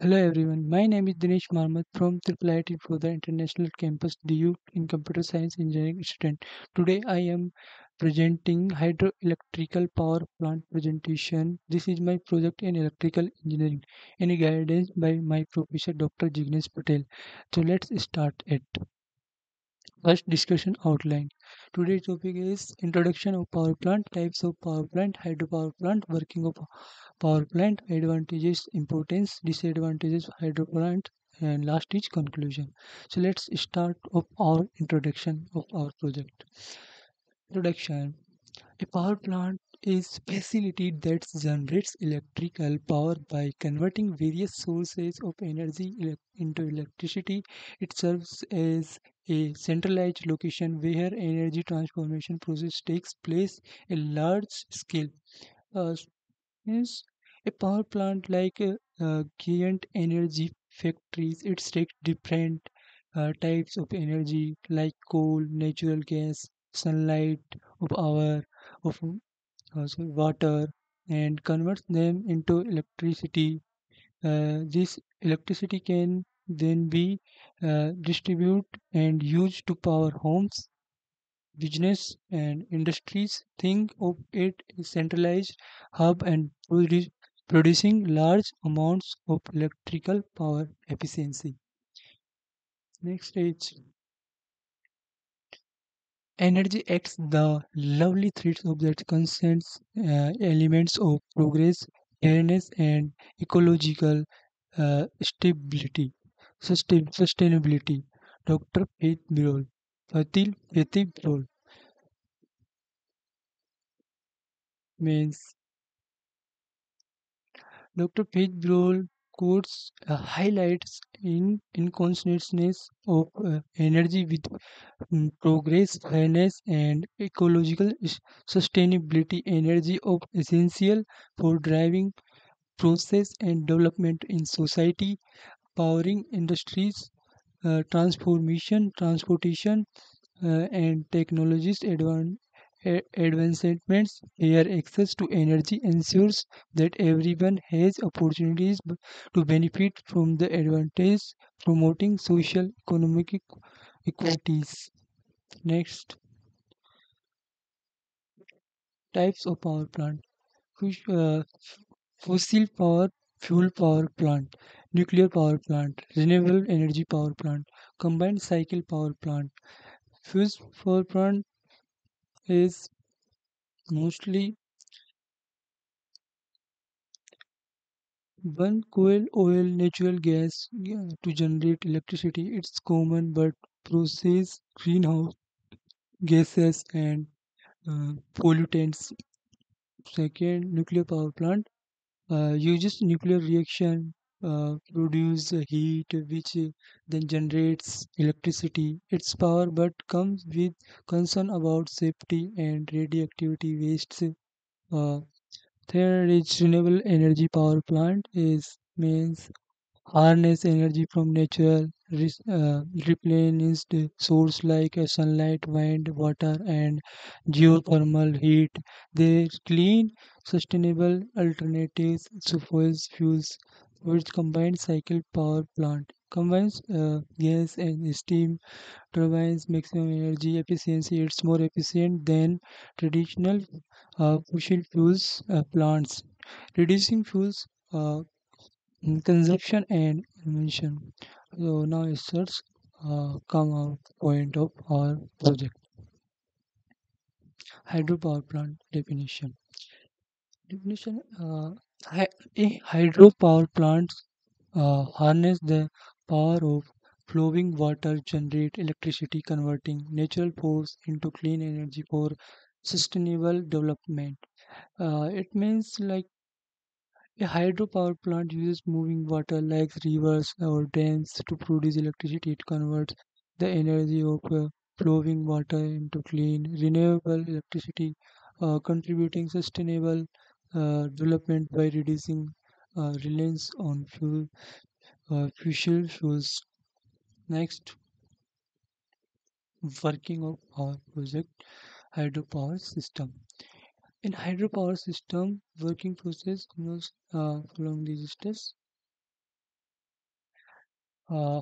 Hello everyone, my name is Dinesh Marmat from IIIT for the International Campus DU in Computer Science Engineering student. Today I am presenting hydroelectrical power plant presentation. This is my project in electrical engineering and guidance by my professor Dr. Jignesh Patel. So let's start it. First discussion outline. Today's topic is introduction of power plant, types of power plant, hydropower plant, working of power plant, advantages, importance, disadvantages of hydro plant, and last is conclusion. So let's start of our introduction of our project. Introduction. A power plant is facility that generates electrical power by converting various sources of energy into electricity. It serves as a centralized location where energy transformation process takes place a large scale. Uh, Means a power plant like giant energy factories, it takes different types of energy like coal, natural gas, sunlight, of our of water, and converts them into electricity. This electricity can then be distributed and used to power homes, business, and industries. Think of it as centralized hub and producing large amounts of electrical power efficiency. Next is energy acts the lovely threads of that constants elements of progress, fairness, and ecological stability, sustainability. Dr. Faith Birol, Fatih Birol means Dr. Page Broll quotes highlights in inconsistence of energy with progress, fairness, and ecological sustainability. Energy of essential for driving process and development in society, powering industries, transportation, and technologies advancements where access to energy ensures that everyone has opportunities to benefit from the advantage, promoting social economic equalities. Next, types of power plant. Fus- uh, Fossil power, fuel power plant, nuclear power plant, renewable energy power plant, combined cycle power plant. Fused power plant is mostly burn coal, oil, natural gas to generate electricity. It's common but process greenhouse gases and pollutants. Second, nuclear power plant uses nuclear reaction produce heat which then generates electricity. Its power but comes with concern about safety and radioactivity wastes. Uh, Third is renewable energy power plant is means harness energy from natural replenished source like sunlight, wind, water, and geothermal heat. They clean, sustainable alternatives to fossil fuels, which combined cycle power plant combines gas and steam turbines maximum energy efficiency. It's more efficient than traditional fossil fuels plants, reducing fuels consumption and emission. So now it starts come out point of our project. Hydropower plant definition. Definition: a hydropower plants harness the power of flowing water, generate electricity, converting natural force into clean energy for sustainable development. It means like a hydropower plant uses moving water like rivers or dams to produce electricity. It converts the energy of flowing water into clean, renewable electricity, contributing sustainable development by reducing reliance on fossil fuels. Next, working of our project hydropower system. In hydropower system, working process involves following these steps. Uh,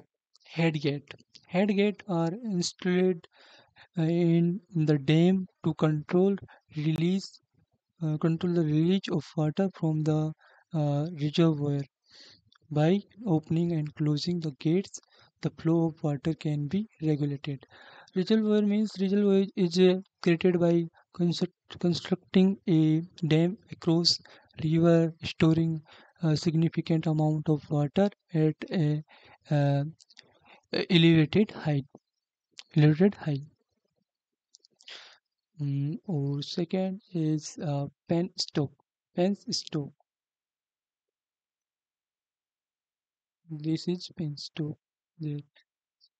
Headgate. Headgate are installed in the dam to control the release of water from the reservoir. By opening and closing the gates, the flow of water can be regulated. Reservoir is created by constructing a dam across river, storing a significant amount of water at a uh, elevated height. Elevated height. Or second is penstock. Penstock. This is penstock. The,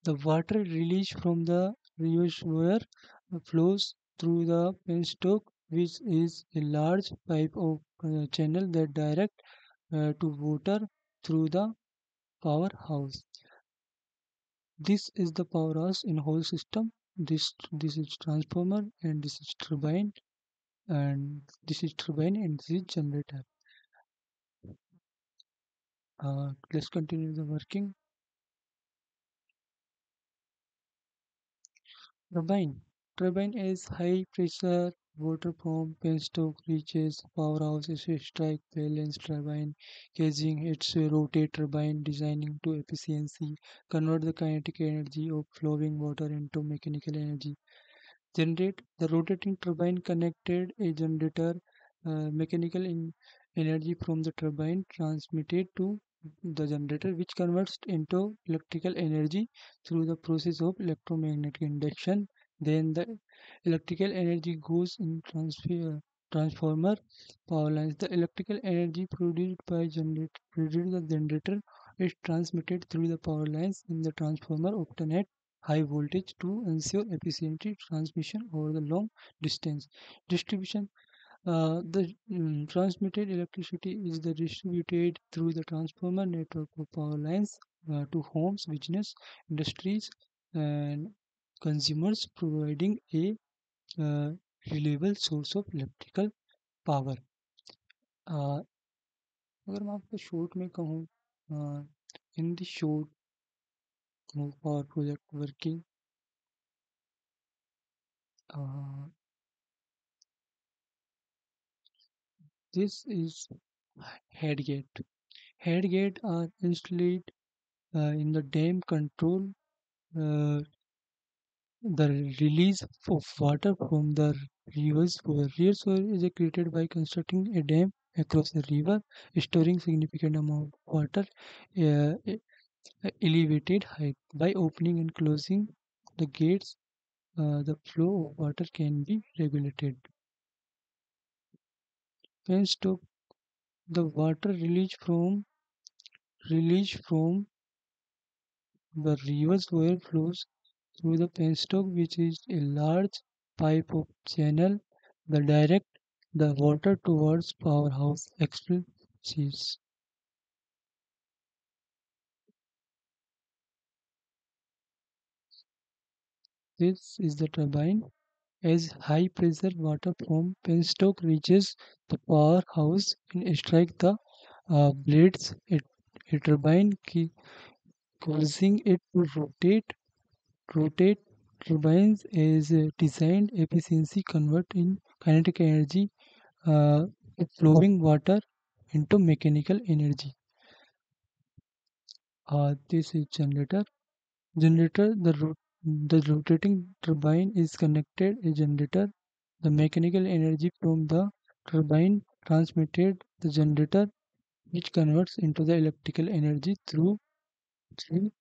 the water released from the reservoir flows through the penstock, which is a large pipe of channel that direct to water through the powerhouse. This is the powerhouse in whole system. This is transformer and this is turbine and this is generator. Let's continue the working. Turbine. Turbine is high pressure water pump penstock reaches powerhouse is a strike balance turbine casing its rotate turbine designing to efficiency convert the kinetic energy of flowing water into mechanical energy. Generate the rotating turbine connected a generator mechanical energy from the turbine transmitted to the generator which converts into electrical energy through the process of electromagnetic induction. Then the electrical energy goes in transformer power lines. The electrical energy produced the generator is transmitted through the power lines in the transformer often at high voltage to ensure efficient transmission over the long distance. Distribution. The transmitted electricity is the distributed through the transformer network of power lines to homes, business, industries, and consumers, providing a uh, reliable source of electrical power अगर मैं आपको short में कहूँ in the short power project working this is headgate. Headgate are installed in the dam control uh, the release of water from the reservoir. Reservoir is created by constructing a dam across a river, storing significant amount of water elevated height. By opening and closing the gates, the flow of water can be regulated. When stop the water released from the reservoir flows through the penstock, which is a large pipe of channel that direct the water towards powerhouse explosives. This is the turbine. As high pressure water from penstock reaches the powerhouse and strike the blades, a turbine causing it to rotate. Turbines is designed efficiency convert in kinetic energy uh, flowing water into mechanical energy. This is generator. Generator, the rotating turbine is connected a generator. The mechanical energy from the turbine transmitted the generator, which converts into the electrical energy through, through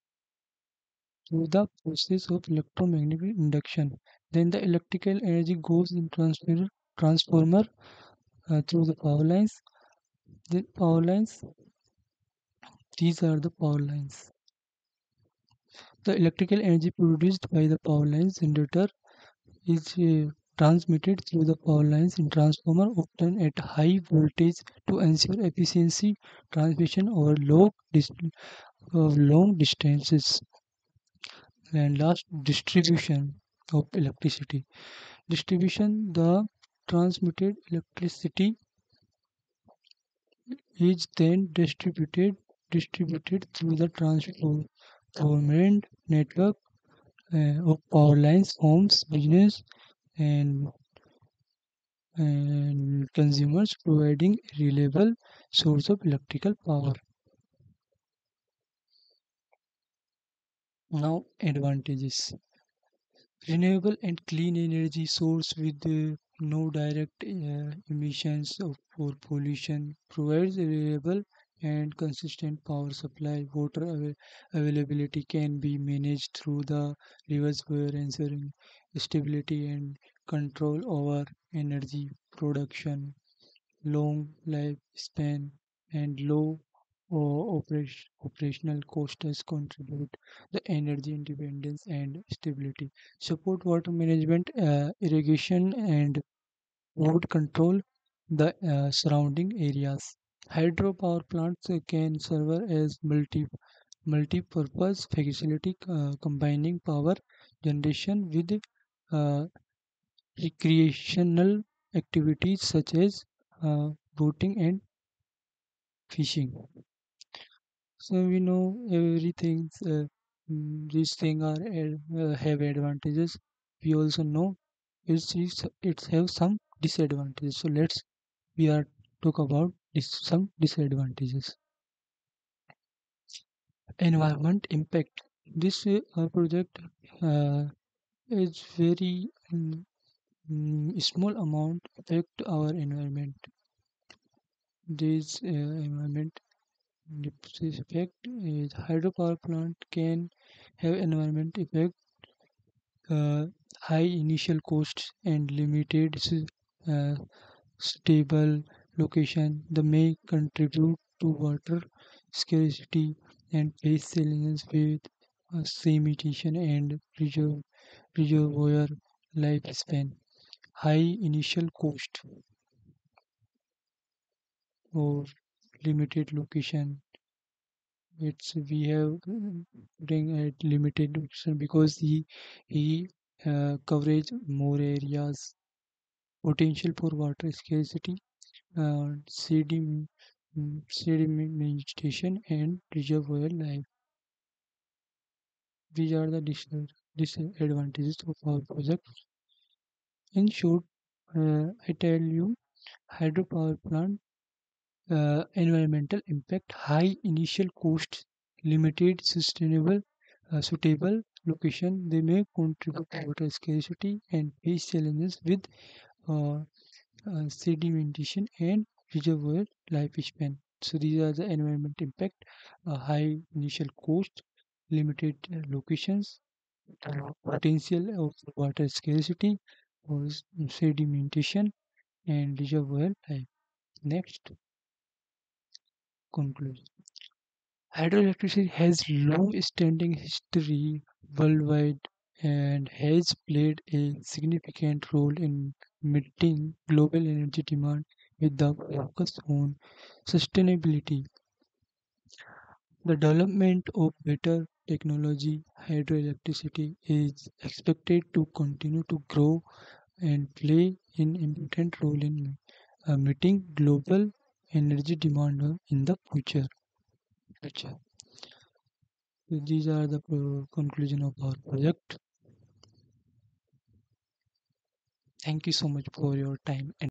the process of electromagnetic induction. Then the electrical energy goes in transformer through the power lines. The power lines, these are the power lines. The electrical energy produced by the power lines generator is transmitted through the power lines in transformer often at high voltage to ensure efficiency transmission over long distances. And last, distribution of electricity. Distribution, the transmitted electricity is then distributed through the government network of power lines, homes, business, and consumers providing a reliable source of electrical power. Now, advantages. Renewable and clean energy source with no direct emissions or pollution provides a reliable and consistent power supply. Water availability can be managed through the reservoir, ensuring stability and control over energy production. Long lifespan and low operational costs contribute the energy independence and stability. Support water management, irrigation, and flood control the surrounding areas. Hydropower plants can serve as multi-purpose facility combining power generation with uh, recreational activities such as boating and fishing. So we know everything. These things are have advantages. We also know it have some disadvantages. So we are talk about some disadvantages. Environment impact. This project uh, is very small amount affect our environment. This environment this effect is hydropower plant can have environment effect, uh, high initial costs and limited uh, stable location. They may contribute to water scarcity and face challenges with sedimentation and reservoir lifespan. High initial cost or limited location. It's we have putting at limited option because he coverage more areas, potential for water scarcity, sedimentation and reservoir life. These are the disadvantages of our project. In short, I tell you, hydropower plant environmental impact, high initial costs, limited suitable location. They may contribute to water scarcity and face challenges with uh, sedimentation and reservoir lifespan. So these are the environment impact, high initial cost, limited locations, potential of water scarcity, or sedimentation and reservoir life. Next, conclusion. Hydroelectricity has long-standing history worldwide and has played a significant role in meeting global energy demand with the focus on sustainability. The development of better technology, hydroelectricity is expected to continue to grow and play an important role in meeting global energy demand in the future. So these are the conclusion of our project. Thank you so much for your time and